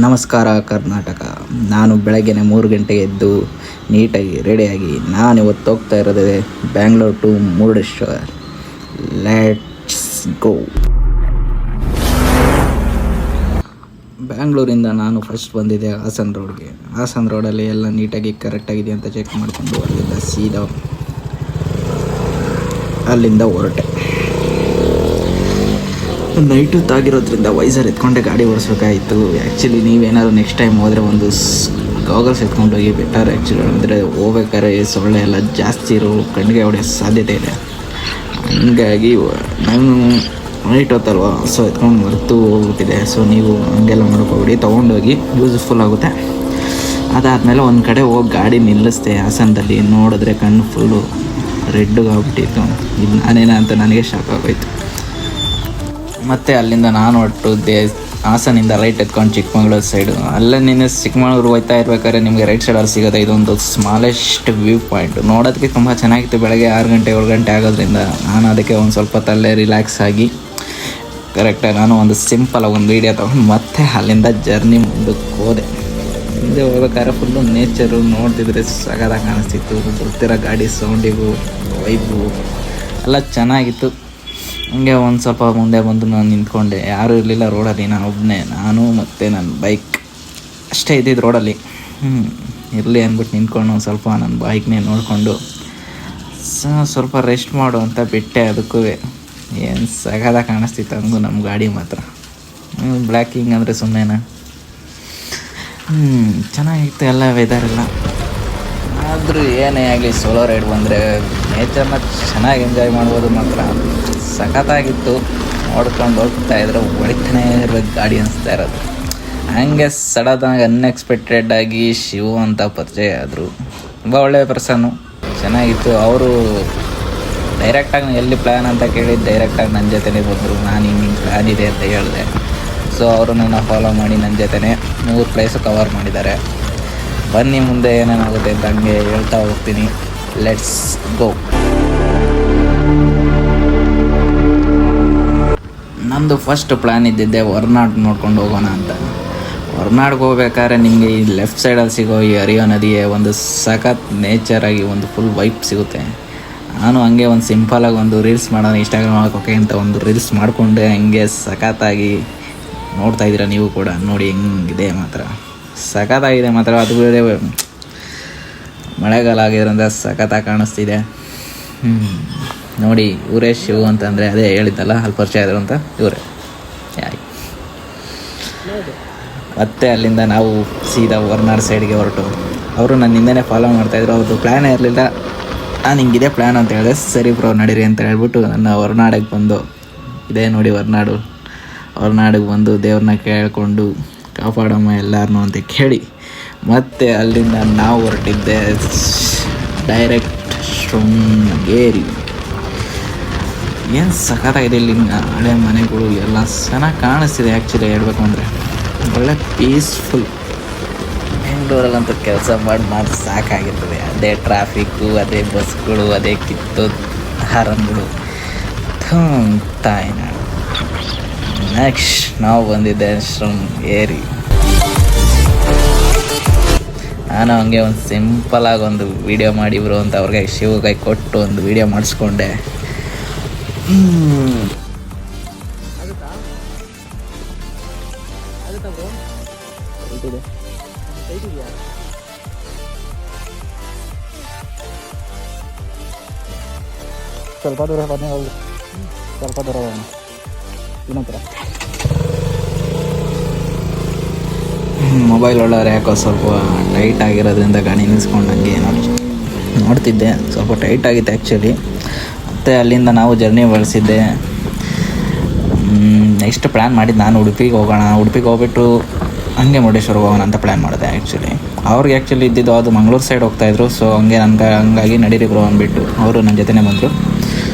ನಮಸ್ಕಾರ ಕರ್ನಾಟಕ. ನಾನು ಬೆಳಗ್ಗೆನೆ 3 ಗಂಟೆಗೆ ಎದ್ದು ನೀಟಾಗಿ ರೆಡಿಯಾಗಿ ನಾನು ಇವತ್ತು ಹೋಗ್ತಾ ಇರೋದೇ Bangalore to Murudeshwar. Let's go. ಬ್ಯಾಂಗ್ಳೂರಿಂದ ನಾನು ಫಸ್ಟ್ ಬಂದಿದ್ದೆ ಹಾಸನ ರೋಡ್ಗೆ. ಹಾಸನ ರೋಡಲ್ಲಿ ಎಲ್ಲ ನೀಟಾಗಿ ಕರೆಕ್ಟಾಗಿದೆ ಅಂತ ಚೆಕ್ ಮಾಡಿಕೊಂಡು ಅಲ್ಲಿಂದ ಹೊರಟೆ. ನೈಟು ತಾಗಿರೋದ್ರಿಂದ ವೈಸರ್ ಎತ್ಕೊಂಡೆ ಗಾಡಿ ಓಡಿಸ್ಬೇಕಾಯಿತು. ಆ್ಯಕ್ಚುಲಿ ನೀವೇನಾದ್ರು ನೆಕ್ಸ್ಟ್ ಟೈಮ್ ಹೋದರೆ ಒಂದು ಗಾಗಲ್ಸ್ ಎತ್ಕೊಂಡೋಗಿ ಬೆಟರ್. ಆ್ಯಕ್ಚುಲಿ ಅಂದರೆ ಹೋಗ್ಬೇಕಾದ್ರೆ ಸೊಳ್ಳೆ ಎಲ್ಲ ಜಾಸ್ತಿ ಇರೋ ಕಣ್ಣಿಗೆ ಹೊಡೆಯೋ ಸಾಧ್ಯತೆ ಇದೆ. ಹಂಗಾಗಿ ನಾನು ನೈಟ್ ಹೊತ್ತಲ್ವ, ಸೊ ಎತ್ಕೊಂಡು ಮರೆತು ಹೋಗ್ಬಿಟ್ಟಿದೆ. ಸೊ ನೀವು ಹಂಗೆಲ್ಲ ಮಾಡ್ಕೊಬಿಡಿ, ತೊಗೊಂಡೋಗಿ ಯೂಸ್ಫುಲ್ ಆಗುತ್ತೆ. ಅದಾದಮೇಲೆ ಒಂದು ಕಡೆ ಹೋಗಿ ಗಾಡಿ ನಿಲ್ಲಿಸ್ದೆ ಹಾಸನದಲ್ಲಿ. ನೋಡಿದ್ರೆ ಕಣ್ಣು ಫುಲ್ಲು ರೆಡ್ಡುಗಾಗ್ಬಿಟ್ಟಿತ್ತು. ಇದು ನಾನೇನ ಅಂತ ನನಗೆ ಶಾಕ್ ಆಗೋಯ್ತು. ಮತ್ತು ಅಲ್ಲಿಂದ ನಾನು ಹೊರಟು ಹಾಸನಿಂದ ರೈಟ್ ಎತ್ಕೊಂಡು ಚಿಕ್ಕಮಗಳೂರು ಸೈಡು. ಅಲ್ಲೇ ನಿನ್ನೆ ಚಿಕ್ಕಮಗಳೂರು ಹೋಗ್ತಾ ಇರ್ಬೇಕಾದ್ರೆ ನಿಮಗೆ ರೈಟ್ ಸೈಡಲ್ಲಿ ಸಿಗೋದು ಇದೊಂದು ಸ್ಮಾಲೆಸ್ಟ್ ವ್ಯೂ ಪಾಯಿಂಟ್. ನೋಡೋದಕ್ಕೆ ತುಂಬ ಚೆನ್ನಾಗಿತ್ತು. ಬೆಳಗ್ಗೆ 6 ಗಂಟೆ 7 ಗಂಟೆ ಆಗೋದ್ರಿಂದ ನಾನು ಅದಕ್ಕೆ ಒಂದು ಸ್ವಲ್ಪ ತಲೆ ರಿಲ್ಯಾಕ್ಸ್ ಆಗಿ ಕರೆಕ್ಟಾಗಿ ನಾನು ಒಂದು ಸಿಂಪಲಾಗಿ ಒಂದು ವೀಡಿಯೋ ತೊಗೊಂಡು ಮತ್ತೆ ಅಲ್ಲಿಂದ ಜರ್ನಿ ಮುಂದಕ್ಕೆ ಹೋದೆ. ಹಿಂದೆ ಹೋಗ್ಬೇಕಾದ್ರೆ ಫುಲ್ಲು ನೇಚರು ನೋಡ್ತಿದ್ರೆ ಸಗದಾಗಿ ಕಾಣಿಸ್ತಿತ್ತು. ಬರ್ತಿರೋ ಗಾಡಿ ಸೌಂಡಿಗೂ ವೈಬು ಎಲ್ಲ ಚೆನ್ನಾಗಿತ್ತು. ಹಂಗೆ ಒಂದು ಸ್ವಲ್ಪ ಮುಂದೆ ಬಂದು ನಾನು ನಿಂತ್ಕೊಂಡೆ. ಯಾರೂ ಇರಲಿಲ್ಲ ರೋಡಲ್ಲಿ, ನಾನು ಮತ್ತು ನನ್ನ ಬೈಕ್ ಅಷ್ಟೇ ಇದ್ದಿದ್ದು ರೋಡಲ್ಲಿ. ಇರಲಿ ಅಂದ್ಬಿಟ್ಟು ನಿಂತ್ಕೊಂಡು ಒಂದು ಸ್ವಲ್ಪ ನನ್ನ ಬೈಕ್ನೇ ನೋಡಿಕೊಂಡು ಸ್ವಲ್ಪ ರೆಸ್ಟ್ ಮಾಡು ಅಂತ ಬಿಟ್ಟೆ. ಅದಕ್ಕೂ ಏನು ಸಗದಾಗಿ ಕಾಣಿಸ್ತಿತ್ತು ಹಂಗೂ ನಮ್ಮ ಗಾಡಿ ಮಾತ್ರ. ಬ್ಲ್ಯಾಕಿಂಗ್ ಅಂದರೆ ಸುಮ್ಮನೆನಾ? ಚೆನ್ನಾಗಿತ್ತು ಎಲ್ಲ ವೆದರೆಲ್ಲ. ಆದರೂ ಏನೇ ಆಗಲಿ ಸೋಲೋ ರೈಡ್ ಬಂದರೆ ನೇಚರ್ನ ಚೆನ್ನಾಗಿ ಎಂಜಾಯ್ ಮಾಡ್ಬೋದು ಮಾತ್ರ. ಸಖತ್ತಾಗಿತ್ತು. ನೋಡ್ಕೊಂಡು ಹೋಗ್ತಾ ಇದ್ರೆ ಹೊಡಿತಾನೇ ಇರಬೇಕು ಗಾಡಿ ಅನಿಸ್ತಾ ಇರೋದು. ಹಂಗೆ ಸಡನ್ನಾಗಿ ಅನ್ಎಕ್ಸ್ಪೆಕ್ಟೆಡಾಗಿ ಶಿವು ಅಂತ ಪರಿಚಯ ಆದರು. ತುಂಬ ಒಳ್ಳೆಯ ಪರ್ಸನ್ನು, ಚೆನ್ನಾಗಿತ್ತು. ಅವರು ಡೈರೆಕ್ಟಾಗಿ ಎಲ್ಲಿ ಪ್ಲ್ಯಾನ್ ಅಂತ ಕೇಳಿ ಡೈರೆಕ್ಟಾಗಿ ನನ್ನ ಜೊತೆನೇ ಬಂದರು. ನಾನು ಹಿಂಗೆ ಪ್ಲ್ಯಾನ್ ಇದೆ ಅಂತ ಹೇಳಿದೆ. ಸೊ ಅವರು ನನ್ನ ಫಾಲೋ ಮಾಡಿ ನನ್ನ ಜೊತೆನೇ 3 ಪ್ಲೇಸು ಕವರ್ ಮಾಡಿದ್ದಾರೆ. ಬನ್ನಿ ಮುಂದೆ ಏನೇನಾಗುತ್ತೆ ಅಂತ ಹಂಗೆ ಹೇಳ್ತಾ ಹೋಗ್ತೀನಿ. Let's go. ನಮ್ಮದು ಫಸ್ಟ್ ಪ್ಲ್ಯಾನ್ ಇದ್ದಿದ್ದೆ ಹೊರನಾಡು ನೋಡ್ಕೊಂಡು ಹೋಗೋಣ ಅಂತ. ಹೊರನಾಡಿಗೆ ಹೋಗ್ಬೇಕಾದ್ರೆ ನಿಮಗೆ ಈ ಲೆಫ್ಟ್ ಸೈಡಲ್ಲಿ ಸಿಗೋ ಈ ಹರಿಯೋ ನದಿಗೆ ಒಂದು ಸಖತ್ ನೇಚರಾಗಿ ಒಂದು ಫುಲ್ ವೈಪ್ ಸಿಗುತ್ತೆ. ನಾನು ಹಂಗೆ ಒಂದು ಸಿಂಪಲಾಗಿ ಒಂದು ರೀಲ್ಸ್ ಮಾಡೋಣ ಇನ್ಸ್ಟಾಗ್ರಾಮ್ ಹಾಕೋಕೆ ಅಂತ ಒಂದು ರೀಲ್ಸ್ ಮಾಡಿಕೊಂಡೆ. ಹಂಗೆ ಸಖತ್ತಾಗಿ ನೋಡ್ತಾ ಇದ್ದೀರಾ ನೀವು ಕೂಡ, ನೋಡಿ ಹೆಂಗಿದೆ ಮಾತ್ರ ಸಖತ್ತಾಗಿದೆ ಮಾತ್ರ. ಅದು ಬೇರೆ ಮಳೆಗಾಲ ಆಗಿದ್ರಿಂದ ಸಖತ್ತಾಗಿ ಕಾಣಿಸ್ತಿದೆ. ನೋಡಿ ಇವರೇ ಶಿವು ಅಂತಂದರೆ ಅದೇ ಹೇಳಿದ್ದಲ್ಲ ಅಲ್ಲಿ ಪರಿಚಯ ಆದರು ಅಂತ, ಇವರೇ. ಮತ್ತೆ ಅಲ್ಲಿಂದ ನಾವು ಸೀದಾ ಹೊರನಾಡು ಸೈಡ್ಗೆ ಹೊರಟು. ಅವರು ನನ್ನ ಹಿಂದೆನೇ ಫಾಲೋ ಮಾಡ್ತಾಯಿದ್ರು. ಅವ್ರದ್ದು ಪ್ಲ್ಯಾನೇ ಇರಲಿಲ್ಲ. ನಾನು ಹಿಂಗಿದೆ ಪ್ಲ್ಯಾನ್ ಅಂತ ಹೇಳಿದೆ. ಸರಿ ಬ್ರೋ ನಡೀರಿ ಅಂತ ಹೇಳ್ಬಿಟ್ಟು ನನ್ನ ಹೊರನಾಡಿಗೆ ಬಂದು, ಇದೇ ನೋಡಿ ಹೊರನಾಡಿಗೆ ಬಂದು ದೇವ್ರನ್ನ ಕೇಳಿಕೊಂಡು ಕಾಪಾಡಮ್ಮ ಎಲ್ಲರನ್ನೂ ಅಂತ ಕೇಳಿ ಮತ್ತು ಅಲ್ಲಿಂದ ನಾವು ಹೊರಟಿದ್ದೆ ಡೈರೆಕ್ಟ್ ಶೃಂಗೇರಿ. ಏನು ಸಖತ್ತಾಗಿದೆ ಇಲ್ಲಿ ಹಳೆ ಮನೆಗಳು ಎಲ್ಲ ಚೆನ್ನಾಗಿ ಕಾಣಿಸ್ತಿದೆ. ಆ್ಯಕ್ಚುಲಿ ಹೇಳ್ಬೇಕು ಅಂದರೆ ಒಳ್ಳೆ ಪೀಸ್ಫುಲ್. ಬೆಂಗಳೂರಲ್ಲಂತೂ ಕೆಲಸ ಮಾಡಿ ಸಾಕಾಗಿರ್ತದೆ. ಅದೇ ಟ್ರಾಫಿಕ್ಕು, ಅದೇ ಬಸ್ಗಳು, ಅದೇ ಕಿತ್ತೋದು ಹಾರನ್ಗಳು. ತಾಯಿನಾಡು. ನೆಕ್ಸ್ಟ್ ನಾವು ಬಂದಿದ್ದೆ ಶೃಂಗೇರಿ. ನಾನು ಹಂಗೆ ಒಂದು ಸಿಂಪಲಾಗಿ ಒಂದು ವೀಡಿಯೋ ಮಾಡಿಬ್ರು ಅಂತ ಅವ್ರಿಗೆ ಶಿವಕೈ ಕೊಟ್ಟು ಒಂದು ವೀಡಿಯೋ ಮಾಡಿಸ್ಕೊಂಡೆ. ಸ್ವಲ್ಪ ದೂರ ಸ್ವಲ್ಪ ದೂರ ಇನ್ನೊಂಥರ ಮೊಬೈಲ್ ಒಳ್ಳೆಯವ್ರು ಯಾಕೋ ಸ್ವಲ್ಪ ಟೈಟ್ ಆಗಿರೋದ್ರಿಂದ ಗಾಡಿ ನಿಲ್ಲಿಸ್ಕೊಂಡಂಗೆ ನೋಡ್ತಿದ್ದೆ. ಸ್ವಲ್ಪ ಟೈಟ್ ಆಗಿತ್ತು ಆ್ಯಕ್ಚುಲಿ. ಮತ್ತು ಅಲ್ಲಿಂದ ನಾವು ಜರ್ನಿ ಬಳಸಿದ್ದೆ. ನೆಕ್ಸ್ಟ್ ಪ್ಲ್ಯಾನ್ ಮಾಡಿದ್ದು ನಾನು ಉಡುಪಿಗೆ ಹೋಗೋಣ. ಉಡುಪಿಗೆ ಹೋಗ್ಬಿಟ್ಟು ಹಂಗೆ ಮುರುಡೇಶ್ವರ ಹೋಗೋಣ ಅಂತ ಪ್ಲ್ಯಾನ್ ಮಾಡಿದೆ. ಅವ್ರಿಗೆ ಆ್ಯಕ್ಚುಲಿ ಇದ್ದಿದ್ದು ಅದು ಮಂಗಳೂರು ಸೈಡ್ ಹೋಗ್ತಾಯಿದ್ರು. ಸೊ ಹಂಗಾಗಿ ನಡೀರಿ ಬ್ರೋ ಅಂದ್ಬಿಟ್ಟು ಅವರು ನನ್ನ ಜೊತೆನೇ ಬಂದರು.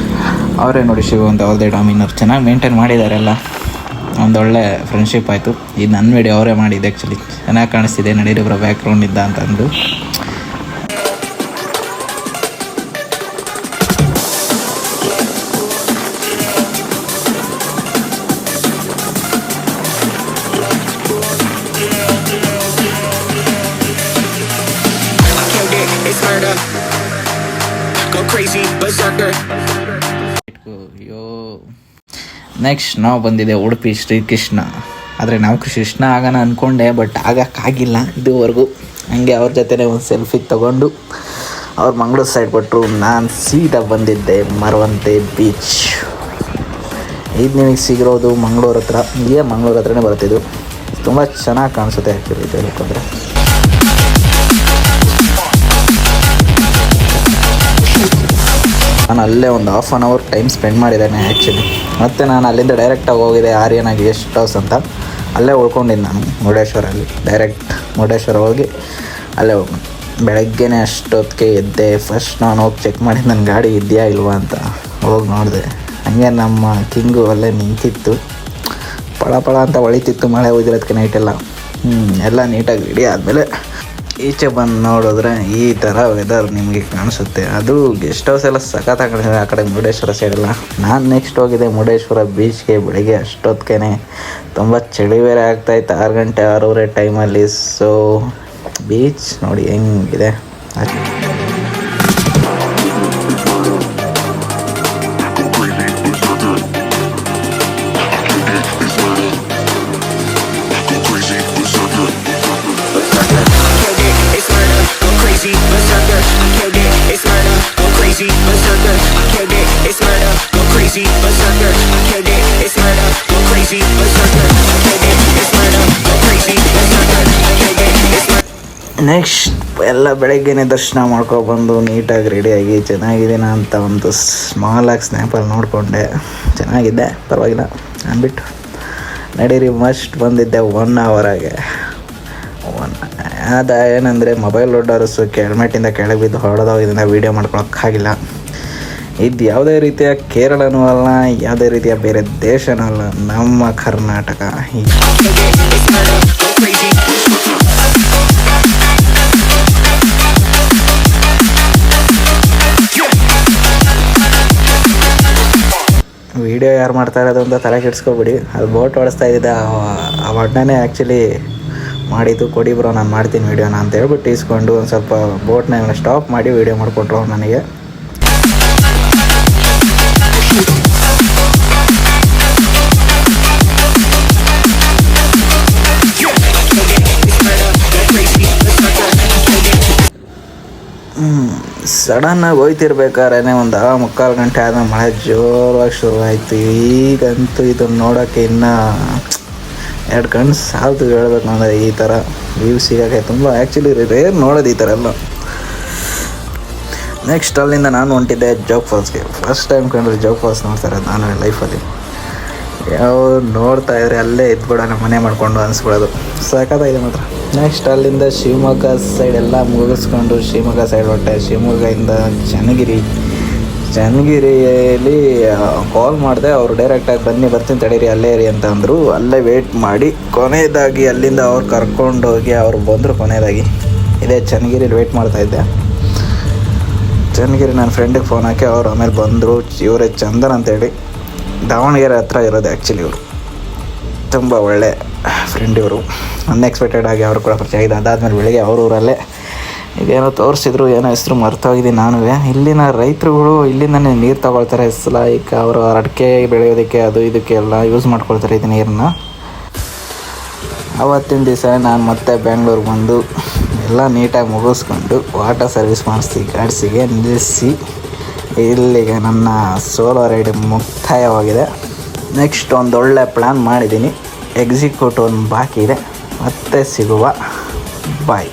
ಅವರೇ ನೋಡಿ ಶಿವು ಅಂತ, ಅವ್ರದ್ದೇ ಡಾಮಿನರ್. ಚೆನ್ನಾಗಿ ಮೇಂಟೈನ್ ಮಾಡಿದ್ದಾರೆ ಎಲ್ಲ. ಒಂದೊಳ್ಳೆ ಫ್ರೆಂಡ್ಶಿಪ್ ಆಯಿತು. ಇದು ನನ್ನ ವಿಡಿಯೋ ಅವರೇ ಮಾಡಿದ್ದು. ಆ್ಯಕ್ಚುಲಿ ಚೆನ್ನಾಗಿ ಕಾಣಿಸ್ತಿದೆ ನಡೀರಿ ಬ್ರೋ ಬ್ಯಾಕ್ಗ್ರೌಂಡ್ ಇದ್ದ ಅಂತಂದು. Yeah. it's murder. Go crazy, berserker. ಅಯ್ಯೋ ನೆಕ್ಸ್ಟ್ ನಾವು ಬಂದಿದೆ ಉಡುಪಿ ಶ್ರೀಕೃಷ್ಣ. ಆದರೆ ನಾವು ಕೃಷ್ಣ ಆಗೋಣ ಅಂದ್ಕೊಂಡೆ, ಬಟ್ ಆಗೋಕ್ಕಾಗಿಲ್ಲ ಇದುವರೆಗೂ. ಹಂಗೆ ಅವ್ರ ಜೊತೆನೇ ಒಂದು ಸೆಲ್ಫಿ ತೊಗೊಂಡು ಅವ್ರು ಮಂಗಳೂರು ಸೈಡ್ ಕೊಟ್ಟರು. ನಾನು ಸೀದಾ ಬಂದಿದ್ದೆ ಮರವಂತೆ ಬೀಚ್. ಇದು ನಿಮಗೆ ಸಿಗಿರೋದು ಮಂಗಳೂರು ಹತ್ರ. ಮಂಗಳೂರು ಹತ್ರನೇ ಬರ್ತಿದ್ದು. ತುಂಬ ಚೆನ್ನಾಗಿ ಕಾಣಿಸುತ್ತೆ ಆ್ಯಕ್ಚುಲಿ ಇದು ಹೇಳ್ಕೊಂಡ್ರೆ. ನಾನು ಅಲ್ಲೇ ಒಂದು half an hour time spend ಮಾಡಿದ್ದೇನೆ ಆ್ಯಕ್ಚುಲಿ. ಮತ್ತು ನಾನು ಅಲ್ಲಿಂದ ಡೈರೆಕ್ಟಾಗಿ ಹೋಗಿದೆ ಆರ್ಯನ ಗೆಸ್ಟ್ ಹೌಸ್ ಅಂತ. ಅಲ್ಲೇ ಉಳ್ಕೊಂಡಿದ್ದು ನಾನು ಮುರುಡೇಶ್ವರಲ್ಲಿ. ಡೈರೆಕ್ಟ್ ಮುರುಡೇಶ್ವರ ಹೋಗಿ ಅಲ್ಲೇ ಹೋಗ್ಕೊಂಡು ಬೆಳಗ್ಗೆನೇ ಅಷ್ಟೊತ್ತಿಗೆ ಎದ್ದೆ. ಫಸ್ಟ್ ನಾನು ಹೋಗಿ ಚೆಕ್ ಮಾಡಿದ್ದು ನನ್ನ ಗಾಡಿ ಇದೆಯಾ ಇಲ್ವಾ ಅಂತ ಹೋಗಿ ನೋಡಿದೆ. ಹಂಗೆ ನಮ್ಮ ಕಿಂಗು ಅಲ್ಲೇ ನಿಂತಿತ್ತು, ಪಳ ಅಂತ ಹೊಳಿತಿತ್ತು ಮಳೆ ಹೋಗಿರೋದಕ್ಕೆ ನೈಟೆಲ್ಲ. ಎಲ್ಲ ನೀಟಾಗಿ ರೆಡಿ ಆದಮೇಲೆ ಈಚೆ ಬಂದು ನೋಡಿದ್ರೆ ಈ ಥರ ವೆದರ್ ನಿಮಗೆ ಕಾಣಿಸುತ್ತೆ. ಅದು ಗೆಸ್ಟ್ ಹೌಸ್ ಎಲ್ಲ ಸಖತ್ತಾಗಿ ಆ ಕಡೆ ಮುರುಡೇಶ್ವರ ಸೈಡೆಲ್ಲ. ನಾನು ನೆಕ್ಸ್ಟ್ ಹೋಗಿದ್ದೆ ಮುರುಡೇಶ್ವರ ಬೀಚ್ಗೆ ಬೆಳಗ್ಗೆ ಅಷ್ಟೊತ್ತಿಗೆ. ತುಂಬ ಚಳಿ ಬೇರೆ ಆಗ್ತಾಯಿತ್ತು, 6 ಗಂಟೆ 6:30 ಟೈಮಲ್ಲಿ. ಸೊ ಬೀಚ್ ನೋಡಿ ಹೆಂಗಿದೆ. ನೆಕ್ಸ್ಟ್ ಎಲ್ಲ ಬೆಳಗ್ಗೆನೇ ದರ್ಶನ ಮಾಡ್ಕೊಬಂದು ನೀಟಾಗಿ ರೆಡಿಯಾಗಿ ಚೆನ್ನಾಗಿದ್ದೀನ ಅಂತ ಒಂದು ಸ್ಮಾಲಾಗಿ ಸ್ನ್ಯಾಪಲ್ಲಿ ನೋಡಿಕೊಂಡೆ. ಚೆನ್ನಾಗಿದ್ದೆ, ಪರವಾಗಿಲ್ಲ ಅಂದ್ಬಿಟ್ಟು ನಡೀರಿ ಮಸ್ಟ್ ಬಂದಿದ್ದೆ 1 ಅವರಾಗೆ. ಅದ ಏನಂದರೆ ಮೊಬೈಲ್ ಲೋಡರ್ಸು ಹೆಲ್ಮೆಟಿಂದ ಕೆಳಗೆ ಬಿದ್ದು ಹೊಡೆದವು. ಇದನ್ನು ವೀಡಿಯೋ ಮಾಡ್ಕೊಳಕ್ಕಾಗಿಲ್ಲ. ಇದು ಯಾವುದೇ ರೀತಿಯ ಕೇರಳನೂ ಅಲ್ಲ, ಯಾವುದೇ ರೀತಿಯ ಬೇರೆ ದೇಶನೂ ಅಲ್ಲ, ನಮ್ಮ ಕರ್ನಾಟಕ. ವಿಡಿಯೋ ಯಾರು ಮಾಡ್ತಾ ಇರೋದು ಅಂತ ತಲೆ ಕೆಡಿಸ್ಕೊಬಿಡಿ. ಅದು ಬೋಟ್ ಓಡಿಸ್ತಾ ಇದ್ದಿದ್ದೆ ಆ ಅಣ್ಣನೇ ಆ್ಯಕ್ಚುಲಿ ಮಾಡಿದ್ದು. ಕೊಡಿ ಬ್ರೋ ನಾನು ಮಾಡ್ತೀನಿ ವೀಡಿಯೋನ ಅಂತ ಹೇಳ್ಬಿಟ್ಟು ಇಸ್ಕೊಂಡು ಒಂದು ಸ್ವಲ್ಪ ಬೋಟ್ನ ಸ್ಟಾಪ್ ಮಾಡಿ ವೀಡಿಯೋ ಮಾಡಿಕೊಟ್ರು ನನಗೆ. ಸಡನ್ನಾಗಿ ಹೋಯ್ತಿರ್ಬೇಕಾದ್ರೆ ಒಂದು 3/4 ಗಂಟೆ ಆದಮೇಲೆ ಮಳೆ ಜೋರಾಗಿ ಶುರುವಾಯಿತು. ಈಗಂತೂ ಇದನ್ನು ನೋಡೋಕ್ಕೆ ಇನ್ನೂ 2 ಕಣ್ಣು ಸಾಲ್ತು ಹೇಳ್ಬೇಕು ಅಂದರೆ. ಈ ಥರ ವ್ಯೂ ಸಿಗೋಕ್ಕೆ ತುಂಬ ಆ್ಯಕ್ಚುಲಿ ರೇರ್ ನೋಡೋದು ಈ ಥರ ಎಲ್ಲ. ನೆಕ್ಸ್ಟ್ ಅಲ್ಲಿಂದ ನಾನು ಹೊಂಟಿದ್ದೆ ಜೋಗ್ ಫಾಲ್ಸ್ಗೆ. ಫಸ್ಟ್ ಟೈಮ್ ಕಂಡ್ರೆ ಜೋಗ್ ಫಾಲ್ಸ್ ನೋಡ್ತಾರೆ ನಾನು ಲೈಫಲ್ಲಿ. ಯಾವ ನೋಡ್ತಾ ಇದ್ರೆ ಅಲ್ಲೇ ಇದ್ಬಿಡೋಣ ಮನೆ ಮಾಡಿಕೊಂಡು ಅನಿಸ್ಬಿಡೋದು. ಸಖತ್ತಾಗಿದೆ ಮಾತ್ರ. ನೆಕ್ಸ್ಟ್ ಅಲ್ಲಿಂದ ಶಿವಮೊಗ್ಗ ಸೈಡ್ ಎಲ್ಲ ಮುಗಿಸ್ಕೊಂಡು ಶಿವಮೊಗ್ಗ ಸೈಡ್ ಹೊಟ್ಟೆ. ಶಿವಮೊಗ್ಗದಿಂದ ಚನ್ನಗಿರಿಯಲ್ಲಿ ಕಾಲ್ ಮಾಡಿದೆ. ಅವರು ಡೈರೆಕ್ಟಾಗಿ ಬರ್ತೀನಿ ತಡೀರಿ ಅಲ್ಲೇ ಇರಿ ಅಂತ ಅಂದರು. ಅಲ್ಲೇ ವೆಯ್ಟ್ ಮಾಡಿ ಕೊನೆಯದಾಗಿ ಅಲ್ಲಿಂದ ಅವ್ರು ಕರ್ಕೊಂಡೋಗಿ ಅವ್ರು ಬಂದರು. ಕೊನೆಯದಾಗಿ ಇದೇ ಚನ್ನಗಿರಿಲಿ ವೆಯ್ಟ್ ಮಾಡ್ತಾಯಿದ್ದೆ. ಚನ್ನಗಿರಿ ನನ್ನ ಫ್ರೆಂಡಿಗೆ ಫೋನ್ ಹಾಕಿ ಅವ್ರು ಆಮೇಲೆ ಬಂದರು. ಇವರೇ ಚಂದನ್ ಅಂತೇಳಿ ದಾವಣಗೆರೆ ಹತ್ರ ಇರೋದು ಆ್ಯಕ್ಚುಲಿ. ಇವರು ತುಂಬ ಒಳ್ಳೆ ಫ್ರೆಂಡ್ ಇವರು. ಅನ್ಎಕ್ಸ್ಪೆಕ್ಟೆಡ್ ಆಗಿ ಅವರು ಕೂಡ ಪರಿಚಯ ಆಗಿದೆ. ಅದಾದಮೇಲೆ ಬೆಳಿಗ್ಗೆ ಅವ್ರ ಊರಲ್ಲೇ ಇದೇನೋ ತೋರಿಸಿದ್ರು, ಏನೋ ಹೆಸರು ಮರ್ತೋಗಿದ್ದೀನಿ ನಾನು. ಇಲ್ಲಿನ ರೈತರುಗಳು ಇಲ್ಲಿಂದನೇ ನೀರು ತಗೊಳ್ತಾರೆ. ಲೈಕ್ ಅವರು ಅಡಿಕೆ ಬೆಳೆಯೋದಕ್ಕೆ ಅದು ಇದಕ್ಕೆ ಎಲ್ಲ ಯೂಸ್ ಮಾಡ್ಕೊಳ್ತಾರೆ ಇದು ನೀರನ್ನ. ಆವತ್ತಿನ ದಿವಸ ನಾನು ಮತ್ತೆ ಬೆಂಗಳೂರಿಗೆ ಬಂದು ಎಲ್ಲ ನೀಟಾಗಿ ಮುಗಿಸ್ಕೊಂಡು ವಾಟರ್ ಸರ್ವಿಸ್ ಮಾಡಿಸಿ ಗಾಡಿಸಿಗೆ ನಿಲ್ಲಿಸಿ ಇಲ್ಲಿಗೆ ನನ್ನ ಸೋಲೋ ರೈಡ್ ಮುಕ್ತಾಯವಾಗಿದೆ. ನೆಕ್ಸ್ಟ್ ಒಂದೊಳ್ಳೆ ಪ್ಲ್ಯಾನ್ ಮಾಡಿದ್ದೀನಿ, ಎಕ್ಸಿಕ್ಯೂಟ್ ಒಂದು ಬಾಕಿ ಇದೆ. ಮತ್ತೆ ಸಿಗುವ, ಬಾಯ್.